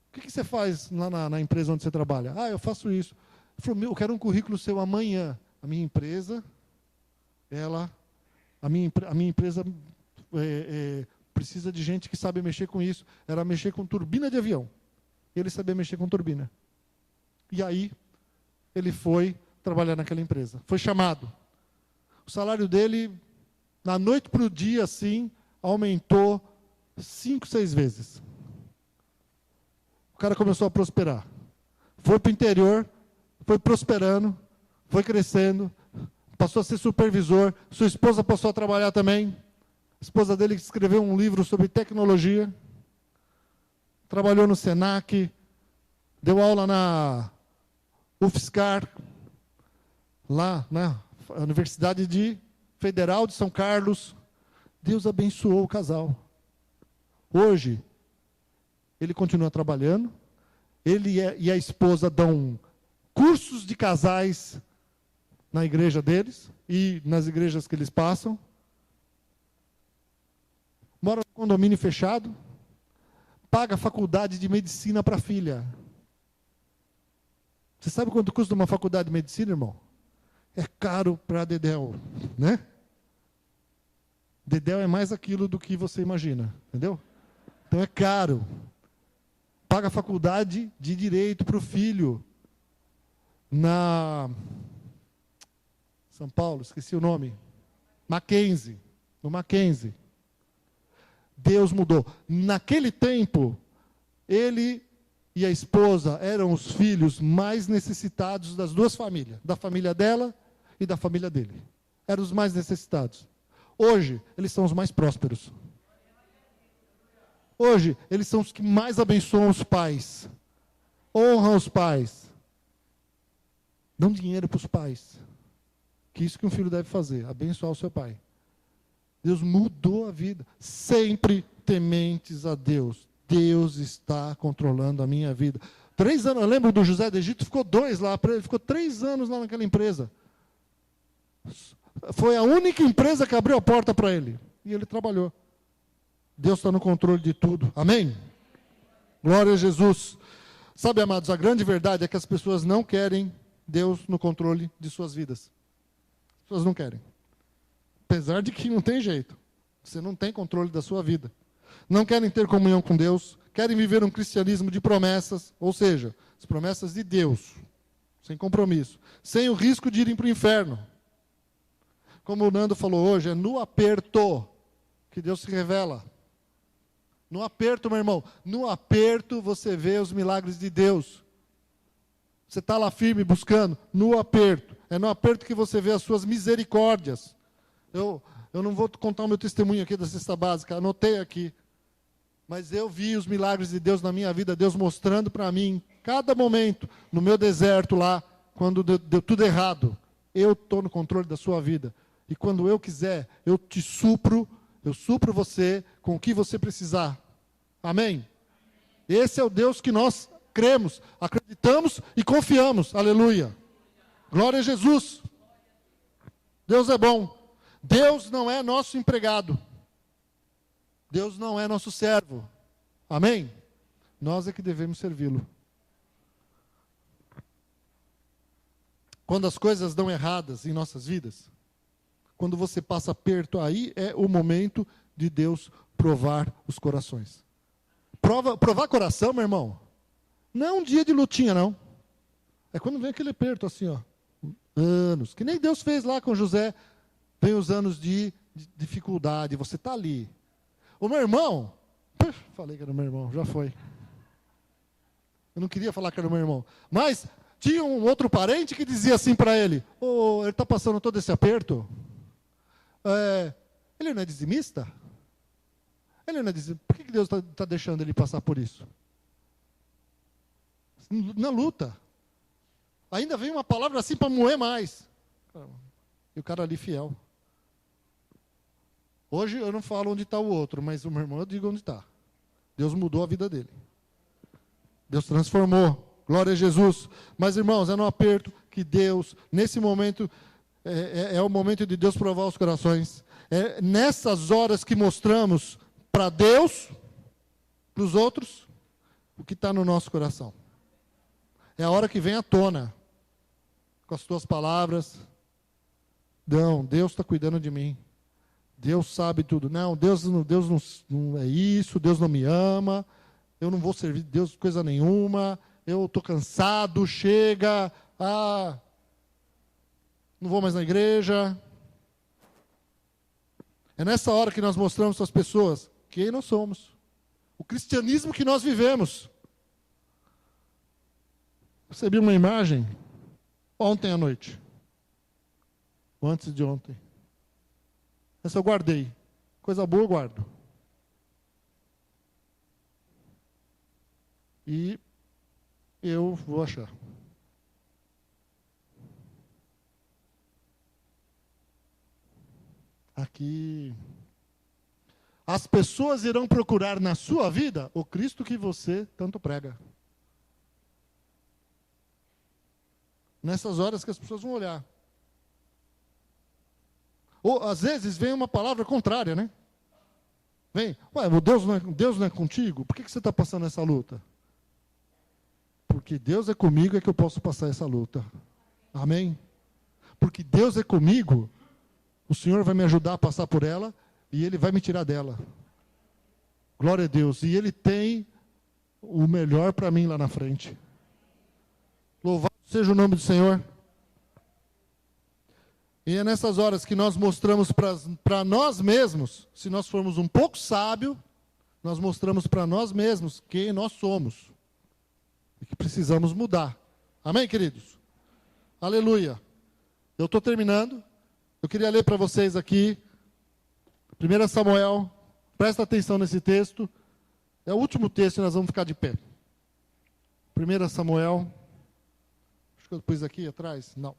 o que você faz lá na empresa onde você trabalha? Ah, eu faço isso. Ele falou, eu quero um currículo seu amanhã. A minha empresa, a minha empresa precisa de gente que sabe mexer com isso. Era mexer com turbina de avião. Ele sabia mexer com turbina. E aí, ele foi trabalhar naquela empresa. Foi chamado. O salário dele, da noite para o dia, assim, aumentou 5, 6 vezes. O cara começou a prosperar. Foi para o interior, foi prosperando, foi crescendo, passou a ser supervisor. Sua esposa passou a trabalhar também. A esposa dele escreveu um livro sobre tecnologia. Trabalhou no Senac, deu aula na UFSCar, lá na Universidade Federal de São Carlos. Deus abençoou o casal. Hoje, ele continua trabalhando, ele e a esposa dão cursos de casais na igreja deles e nas igrejas que eles passam. Mora no condomínio fechado, paga a faculdade de medicina para a filha. Você sabe quanto custa uma faculdade de medicina, irmão? É caro para Dedéu, né? Dedéu é mais aquilo do que você imagina, entendeu? Então é caro. Paga a faculdade de direito para o filho. Na São Paulo, esqueci o nome. Mackenzie. No Mackenzie. Deus mudou. Naquele tempo, ele e a esposa eram os filhos mais necessitados das 2 famílias. Da família dela e da família dele. Eram os mais necessitados. Hoje, eles são os mais prósperos. Hoje, eles são os que mais abençoam os pais. Honram os pais. Dão dinheiro para os pais. Que isso que um filho deve fazer, abençoar o seu pai. Deus mudou a vida. Sempre tementes a Deus. Deus está controlando a minha vida. 3 anos, eu lembro do José do Egito, ficou 2 lá, ele ficou 3 anos lá naquela empresa. Foi a única empresa que abriu a porta para ele. E ele trabalhou. Deus está no controle de tudo. Amém? Glória a Jesus. Sabe, amados, a grande verdade é que as pessoas não querem Deus no controle de suas vidas. As pessoas não querem. Apesar de que não tem jeito. Você não tem controle da sua vida. Não querem ter comunhão com Deus. Querem viver um cristianismo de promessas. Ou seja, as promessas de Deus. Sem compromisso. Sem o risco de irem para o inferno. Como o Nando falou hoje, é no aperto que Deus se revela. No aperto, meu irmão, no aperto você vê os milagres de Deus. Você está lá firme, buscando, no aperto. É no aperto que você vê as suas misericórdias. Eu não vou contar o meu testemunho aqui da cesta básica, anotei aqui. Mas eu vi os milagres de Deus na minha vida, Deus mostrando para mim, cada momento, no meu deserto lá, quando deu tudo errado. Eu estou no controle da sua vida. E quando eu quiser, eu te supro, eu supro você com o que você precisar. Amém? Esse é o Deus que nós cremos, acreditamos e confiamos. Aleluia. Glória a Jesus. Deus é bom. Deus não é nosso empregado. Deus não é nosso servo. Amém? Nós é que devemos servi-lo. Quando as coisas dão erradas em nossas vidas, quando você passa aperto, aí é o momento de Deus provar os corações. Provar coração, meu irmão, não é um dia de lutinha, não. É quando vem aquele aperto assim, ó. Anos, que nem Deus fez lá com José. Vem os anos de dificuldade, você está ali. O meu irmão, falei que era o meu irmão, já foi. Eu não queria falar que era o meu irmão. Mas tinha um outro parente que dizia assim para ele, ele está passando todo esse aperto. Ele não é dizimista? Ele não é dizimista. Por que Deus está deixando ele passar por isso? Na luta. Ainda vem uma palavra assim para moer mais. E o cara ali fiel. Hoje eu não falo onde está o outro, mas o meu irmão eu digo onde está. Deus mudou a vida dele. Deus transformou. Glória a Jesus. Mas, irmãos, é no aperto que Deus, nesse momento, é o momento de Deus provar os corações. É nessas horas que mostramos para Deus, para os outros, o que está no nosso coração. É a hora que vem à tona, com as tuas palavras. Não, Deus está cuidando de mim. Deus sabe tudo. Não, Deus não é isso, Deus não me ama, eu não vou servir Deus coisa nenhuma, eu estou cansado, chega, não vou mais na igreja. É nessa hora que nós mostramos para as pessoas quem nós somos, o cristianismo que nós vivemos. Recebi uma imagem ontem à noite, ou antes de ontem. Essa eu guardei. Coisa boa eu guardo. E eu vou achar. Aqui. As pessoas irão procurar na sua vida o Cristo que você tanto prega. Nessas horas que as pessoas vão olhar. Ou, às vezes, vem uma palavra contrária, né? Vem, Deus não é contigo? Por que você está passando essa luta? Porque Deus é comigo é que eu posso passar essa luta. Amém? Porque Deus é comigo, o Senhor vai me ajudar a passar por ela e Ele vai me tirar dela. Glória a Deus. E Ele tem o melhor para mim lá na frente. Louvado seja o nome do Senhor. E é nessas horas que nós mostramos para nós mesmos, se nós formos um pouco sábios, nós mostramos para nós mesmos quem nós somos. E que precisamos mudar. Amém, queridos? Aleluia. Eu estou terminando. Eu queria ler para vocês aqui, 1 Samuel, presta atenção nesse texto. É o último texto e nós vamos ficar de pé. 1 Samuel, acho que eu pus aqui atrás, não.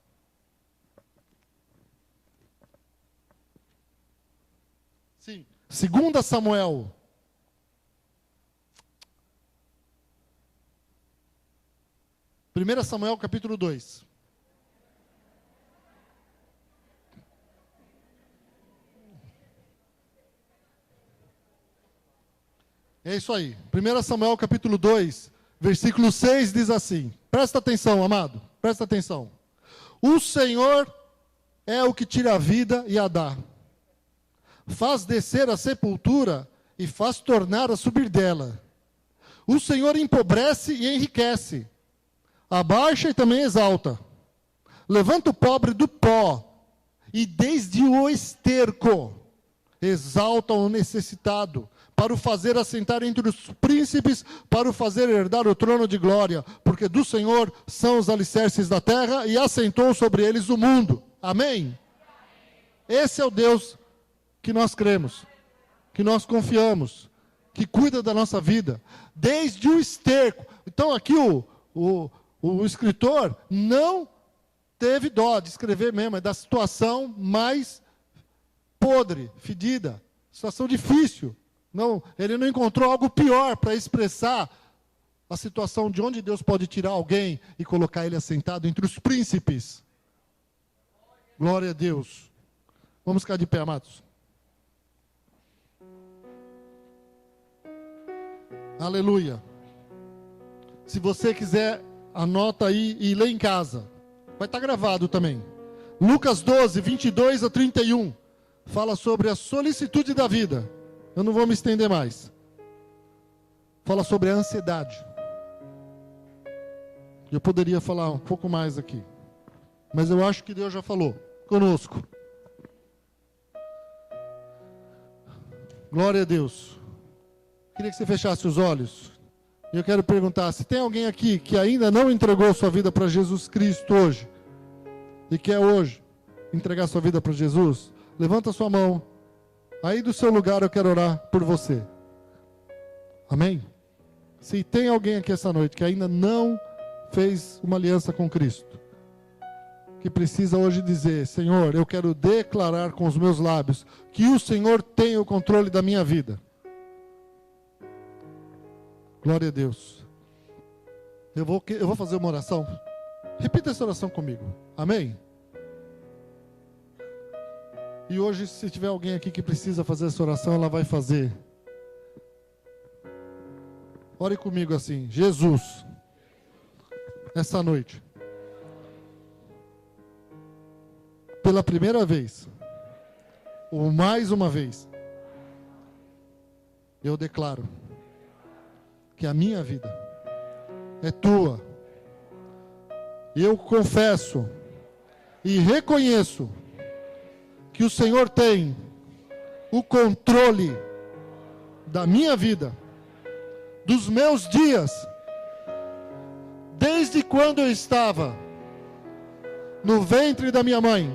Sim. 2 Samuel. Primeira Samuel, capítulo 2. É isso aí. 1 Samuel, capítulo 2, versículo 6 diz assim. Presta atenção, amado. Presta atenção. O Senhor é o que tira a vida e a dá. Faz descer a sepultura e faz tornar a subir dela. O Senhor empobrece e enriquece, abaixa e também exalta. Levanta o pobre do pó e desde o esterco exalta o necessitado, para o fazer assentar entre os príncipes, para o fazer herdar o trono de glória, porque do Senhor são os alicerces da terra e assentou sobre eles o mundo. Amém? Esse é o Deus que nós cremos, que nós confiamos, que cuida da nossa vida, desde o esterco. Então aqui o escritor não teve dó de escrever mesmo, é da situação mais podre, fedida, situação difícil. Não, ele não encontrou algo pior para expressar a situação de onde Deus pode tirar alguém e colocar ele assentado entre os príncipes. Glória a Deus. Vamos ficar de pé, amados. Aleluia. Se você quiser, anota aí e lê em casa. Vai estar gravado também. Lucas 12, 22 a 31. Fala sobre a solicitude da vida. Eu não vou me estender mais. Fala sobre a ansiedade. Eu poderia falar um pouco mais aqui. Mas eu acho que Deus já falou conosco. Glória a Deus. Queria que você fechasse os olhos. E eu quero perguntar, se tem alguém aqui que ainda não entregou sua vida para Jesus Cristo hoje, e quer hoje entregar sua vida para Jesus, levanta sua mão. Aí do seu lugar eu quero orar por você. Amém? Se tem alguém aqui essa noite que ainda não fez uma aliança com Cristo, que precisa hoje dizer, Senhor, eu quero declarar com os meus lábios que o Senhor tem o controle da minha vida. Glória a Deus. Eu vou fazer uma oração. Repita essa oração comigo. Amém? E hoje, se tiver alguém aqui que precisa fazer essa oração, ela vai fazer. Ore comigo assim. Jesus, essa noite, pela primeira vez, ou mais uma vez, eu declaro que a minha vida é tua. Eu confesso e reconheço que o Senhor tem o controle da minha vida, dos meus dias, desde quando eu estava no ventre da minha mãe,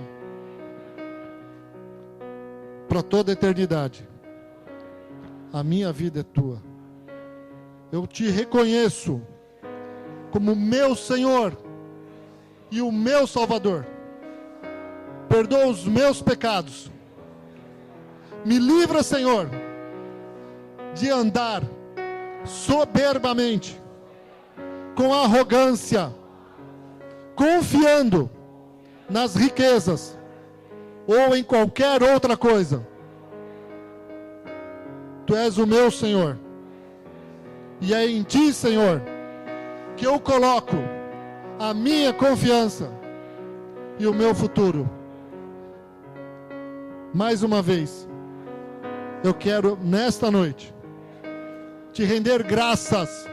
para toda a eternidade. A minha vida é tua. Eu te reconheço como meu Senhor e o meu Salvador. Perdoa os meus pecados. Me livra, Senhor, de andar soberbamente, com arrogância, confiando nas riquezas ou em qualquer outra coisa. Tu és o meu Senhor. E é em Ti, Senhor, que eu coloco a minha confiança e o meu futuro. Mais uma vez, eu quero, nesta noite, te render graças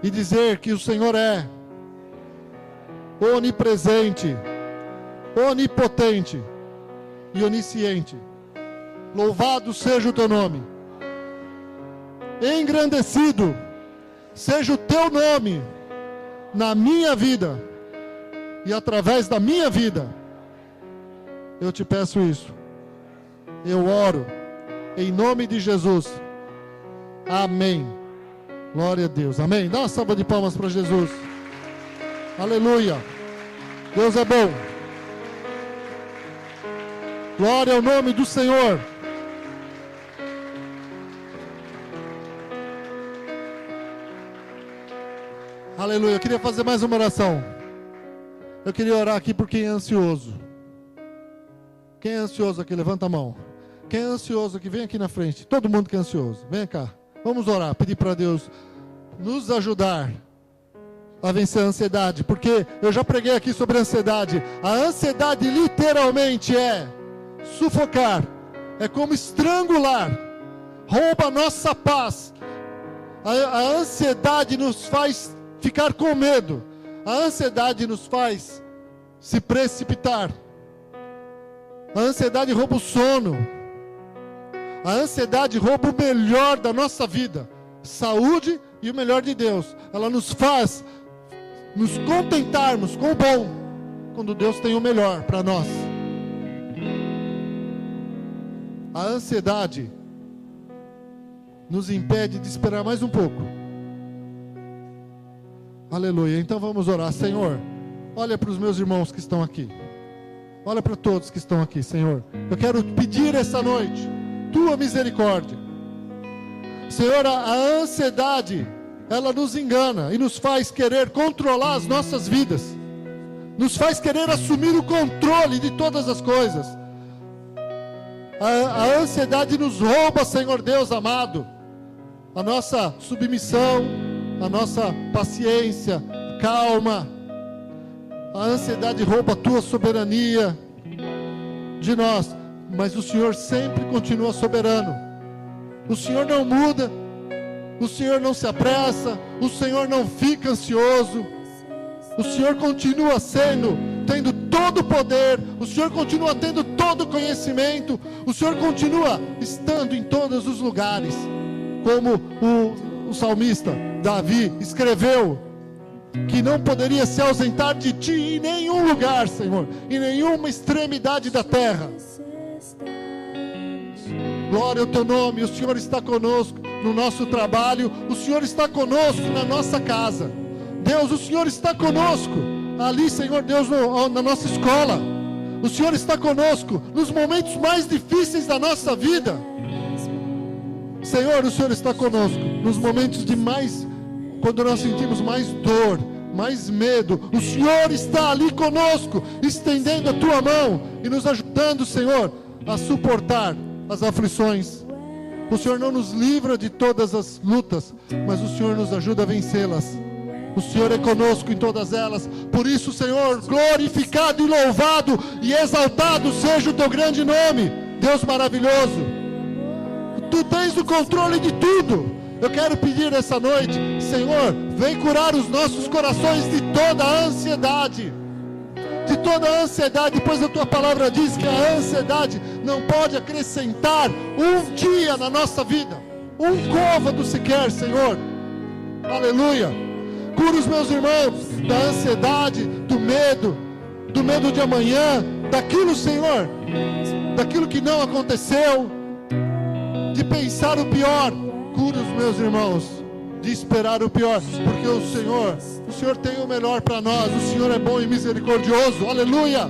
e dizer que o Senhor é onipresente, onipotente e onisciente. Louvado seja o Teu nome. Engrandecido seja o Teu nome na minha vida e através da minha vida. Eu te peço isso. Eu oro em nome de Jesus. Amém. Glória a Deus. Amém. Dá uma salva de palmas para Jesus. Aleluia. Deus é bom. Glória ao nome do Senhor. Aleluia. Eu queria fazer mais uma oração. Eu queria orar aqui por quem é ansioso. Quem é ansioso aqui? Levanta a mão. Quem é ansioso aqui? Vem aqui na frente. Todo mundo que é ansioso. Vem cá. Vamos orar. Pedir para Deus nos ajudar a vencer a ansiedade. Porque eu já preguei aqui sobre a ansiedade. A ansiedade literalmente é sufocar. É como estrangular. Rouba a nossa paz. A ansiedade nos faz ficar com medo. A ansiedade nos faz se precipitar. A ansiedade rouba o sono. A ansiedade rouba o melhor da nossa vida. Saúde e o melhor de Deus. Ela nos faz nos contentarmos com o bom, quando Deus tem o melhor para nós. A ansiedade nos impede de esperar mais um pouco. Aleluia. Então vamos orar. Senhor, olha para os meus irmãos que estão aqui. Olha para todos que estão aqui, Senhor. Eu quero pedir essa noite tua misericórdia. Senhor, a ansiedade, ela nos engana e nos faz querer controlar as nossas vidas. Nos faz querer assumir o controle de todas as coisas. A ansiedade nos rouba, Senhor Deus amado, a nossa submissão, a nossa paciência, calma. A ansiedade rouba a tua soberania de nós, mas o Senhor sempre continua soberano. O Senhor não muda, o Senhor não se apressa, o Senhor não fica ansioso. O Senhor continua tendo todo o poder, o Senhor continua tendo todo o conhecimento, o Senhor continua estando em todos os lugares, como o salmista Davi escreveu, que não poderia se ausentar de ti em nenhum lugar, Senhor, em nenhuma extremidade da terra. Glória ao teu nome. O Senhor está conosco no nosso trabalho, o Senhor está conosco na nossa casa. Deus, o Senhor está conosco ali, Senhor Deus, na nossa escola. O Senhor está conosco nos momentos mais difíceis da nossa vida. Senhor, o Senhor está conosco nos momentos quando nós sentimos mais dor, mais medo. O Senhor está ali conosco, estendendo a tua mão e nos ajudando, Senhor, a suportar as aflições. O Senhor não nos livra de todas as lutas, mas o Senhor nos ajuda a vencê-las. O Senhor é conosco em todas elas. Por isso, Senhor, glorificado e louvado e exaltado seja o teu grande nome, Deus maravilhoso. Tu tens o controle de tudo. Eu quero pedir essa noite, Senhor, vem curar os nossos corações de toda a ansiedade. De toda a ansiedade, pois a tua palavra diz que a ansiedade não pode acrescentar um dia na nossa vida, um côvado sequer, Senhor. Aleluia. Cura os meus irmãos da ansiedade, do medo de amanhã, daquilo, Senhor, daquilo que não aconteceu, de pensar o pior. Cura os meus irmãos de esperar o pior, porque o Senhor tem o melhor para nós. O Senhor é bom e misericordioso. Aleluia.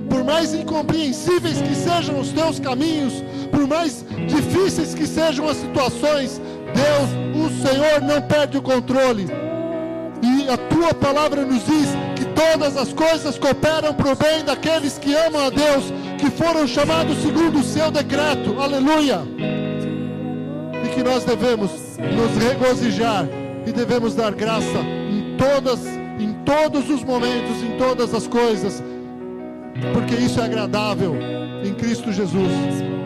Por mais incompreensíveis que sejam os teus caminhos, por mais difíceis que sejam as situações, Deus, o Senhor não perde o controle. E a tua palavra nos diz que todas as coisas cooperam para o bem daqueles que amam a Deus, que foram chamados segundo o seu decreto. Aleluia. E que nós devemos nos regozijar e devemos dar graça em todos os momentos, em todas as coisas, porque isso é agradável em Cristo Jesus.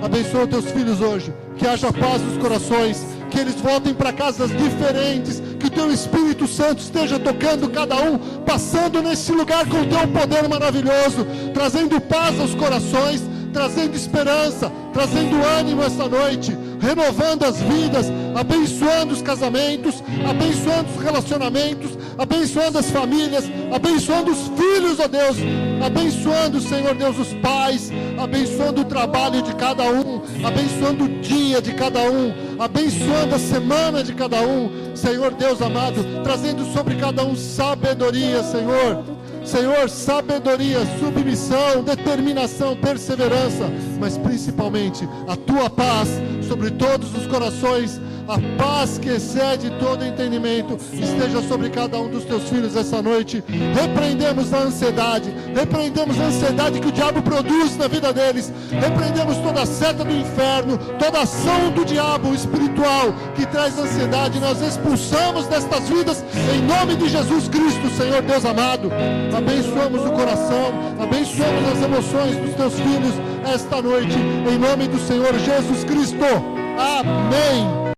Abençoa teus filhos hoje, que haja paz nos corações, que eles voltem para casas diferentes, que o teu Espírito Santo esteja tocando cada um, passando nesse lugar com o teu poder maravilhoso, trazendo paz aos corações, trazendo esperança, trazendo ânimo esta noite, renovando as vidas, abençoando os casamentos, abençoando os relacionamentos, abençoando as famílias, abençoando os filhos, ó Deus, abençoando, Senhor Deus, os pais, abençoando o trabalho de cada um, abençoando o dia de cada um, abençoando a semana de cada um, Senhor Deus amado, trazendo sobre cada um sabedoria, Senhor, sabedoria, submissão, determinação, perseverança, mas principalmente a tua paz sobre todos os corações, a paz que excede todo entendimento, esteja sobre cada um dos teus filhos essa noite. Repreendemos a ansiedade que o diabo produz na vida deles, repreendemos toda a seta do inferno, toda a ação do diabo espiritual que traz ansiedade, nós expulsamos destas vidas, em nome de Jesus Cristo, Senhor Deus amado. Abençoamos o coração, abençoamos as emoções dos teus filhos esta noite, em nome do Senhor Jesus Cristo. Amém.